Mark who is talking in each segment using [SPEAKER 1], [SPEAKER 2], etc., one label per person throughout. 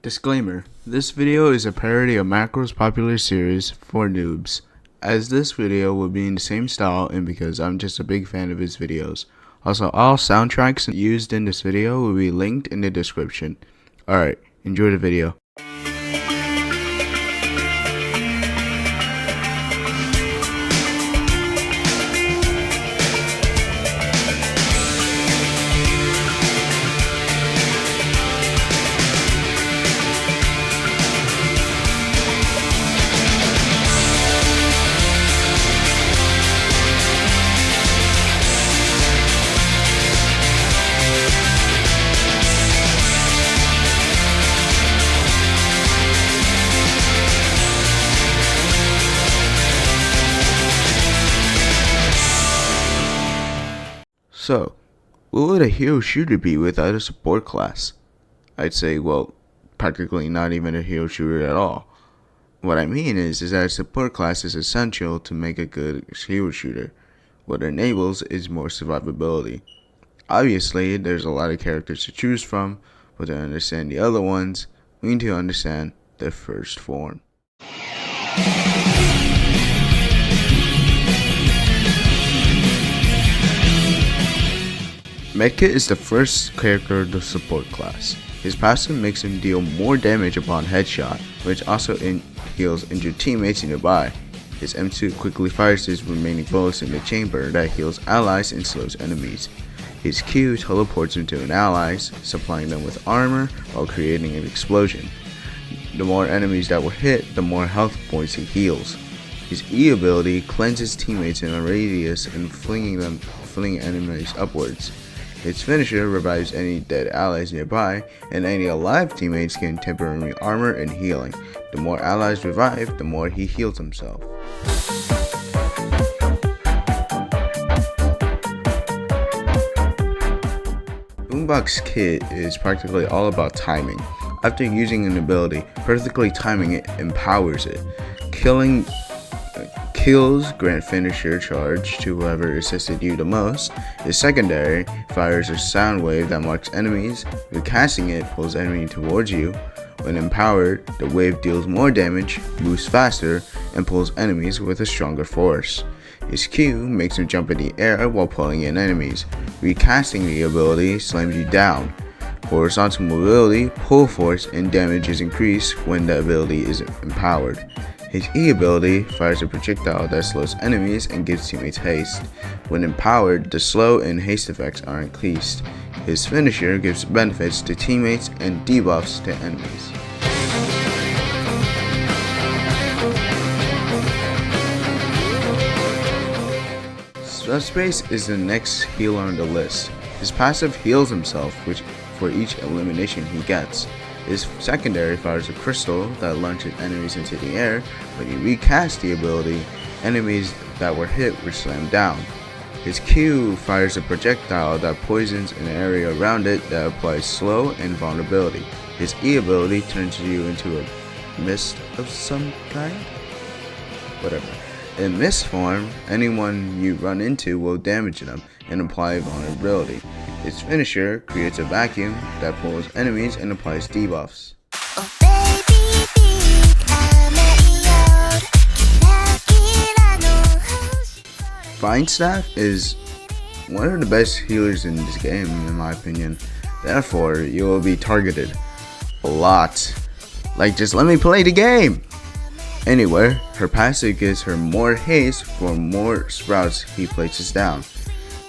[SPEAKER 1] Disclaimer: this video is a parody of Macro's popular series for Noobs, as this video will be in the same style and because I'm just a big fan of his videos. Also, all soundtracks used in this video will be linked in the description. Alright, enjoy the video. So, what would a hero shooter be without a support class? I'd say, well, practically not even a hero shooter at all. What I mean is that a support class is essential to make a good hero shooter. What it enables is more survivability. Obviously, there's a lot of characters to choose from, but to understand the other ones, we need to understand their first form. Medkit is the first character of the support class. His passive makes him deal more damage upon headshot, which also heals injured teammates nearby. His M2 quickly fires his remaining bullets in the chamber that heals allies and slows enemies. His Q teleports into an ally, supplying them with armor while creating an explosion. The more enemies that were hit, the more health points he heals. His E ability cleanses teammates in a radius and fling enemies upwards. His finisher revives any dead allies nearby, and any alive teammates gain temporary armor and healing. The more allies revive, the more he heals himself. Boombox Kit is practically all about timing. After using an ability, perfectly timing it empowers it. Kills grant finisher charge to whoever assisted you the most. His secondary fires a sound wave that marks enemies. Recasting it pulls enemy towards you. When empowered, the wave deals more damage, moves faster, and pulls enemies with a stronger force. His Q makes him jump in the air while pulling in enemies. Recasting the ability slams you down. Horizontal mobility, pull force, and damage is increased when the ability is empowered. His E ability fires a projectile that slows enemies and gives teammates haste. When empowered, the slow and haste effects are increased. His finisher gives benefits to teammates and debuffs to enemies. Subspace is the next healer on the list. His passive heals himself for each elimination he gets. His secondary fires a crystal that launches enemies into the air. When you recast the ability, enemies that were hit were slammed down. His Q fires a projectile that poisons an area around it that applies slow and vulnerability. His E ability turns you into a mist of some kind? Whatever. In mist form, anyone you run into will damage them and apply vulnerability. His finisher creates a vacuum that pulls enemies and applies debuffs. Vine Staff is one of the best healers in this game in my opinion. Therefore, you will be targeted a lot. Like, just let me play the game! Anyway, her passive gives her more haste for more sprouts he places down.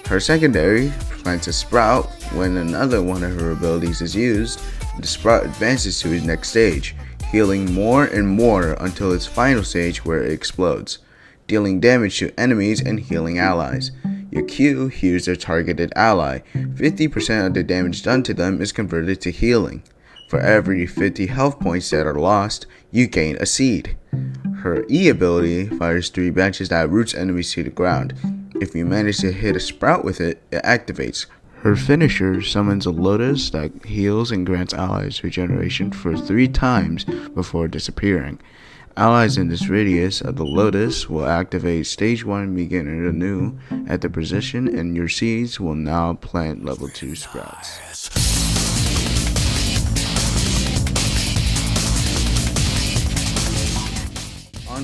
[SPEAKER 1] Her secondary plants a sprout. When another one of her abilities is used, the sprout advances to its next stage, healing more and more until its final stage where it explodes, dealing damage to enemies and healing allies. Your Q heals a targeted ally. 50% of the damage done to them is converted to healing. For every 50 health points that are lost, you gain a seed. Her E ability fires 3 branches that roots enemies to the ground. If you manage to hit a sprout with it, it activates. Her finisher summons a lotus that heals and grants allies regeneration for 3 times before disappearing. Allies in this radius of the lotus will activate stage 1 beginner anew at the position, and your seeds will now plant level 2 sprouts.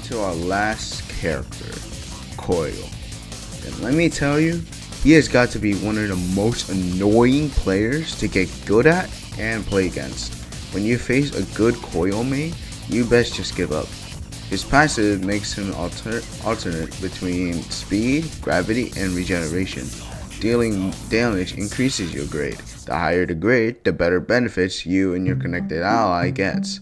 [SPEAKER 1] to our last character, Coil. And let me tell you, he has got to be one of the most annoying players to get good at and play against. When you face a good Coil main, you best just give up. His passive makes him alternate between speed, gravity, and regeneration. Dealing damage increases your grade. The higher the grade, the better benefits you and your connected ally gets.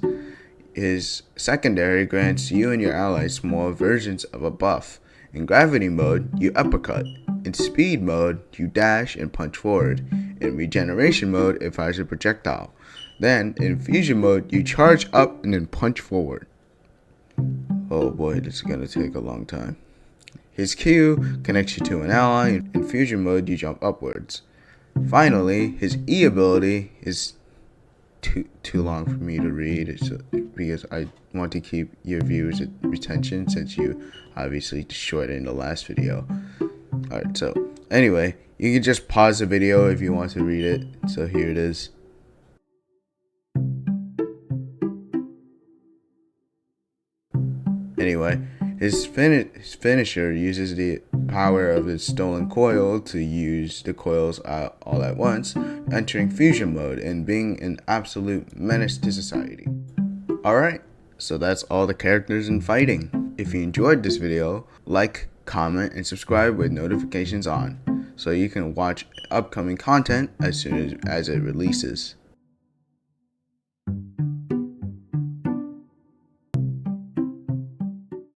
[SPEAKER 1] His secondary grants you and your allies small versions of a buff. In gravity mode, you uppercut. In speed mode, you dash and punch forward. In regeneration mode, it fires a projectile. Then, in fusion mode, you charge up and then punch forward. Oh boy, this is gonna take a long time. His Q connects you to an ally. In fusion mode, you jump upwards. Finally, his E ability is too long for me to read because I want to keep your viewers' retention since you obviously destroyed it in the last video. Alright, so anyway, you can just pause the video if you want to read it. So here it is. Anyway, his finisher uses the power of his stolen coil to use the coils all at once, entering fusion mode and being an absolute menace to society. Alright, so that's all the characters in fighting. If you enjoyed this video, like, comment, and subscribe with notifications on, so you can watch upcoming content as soon as it releases.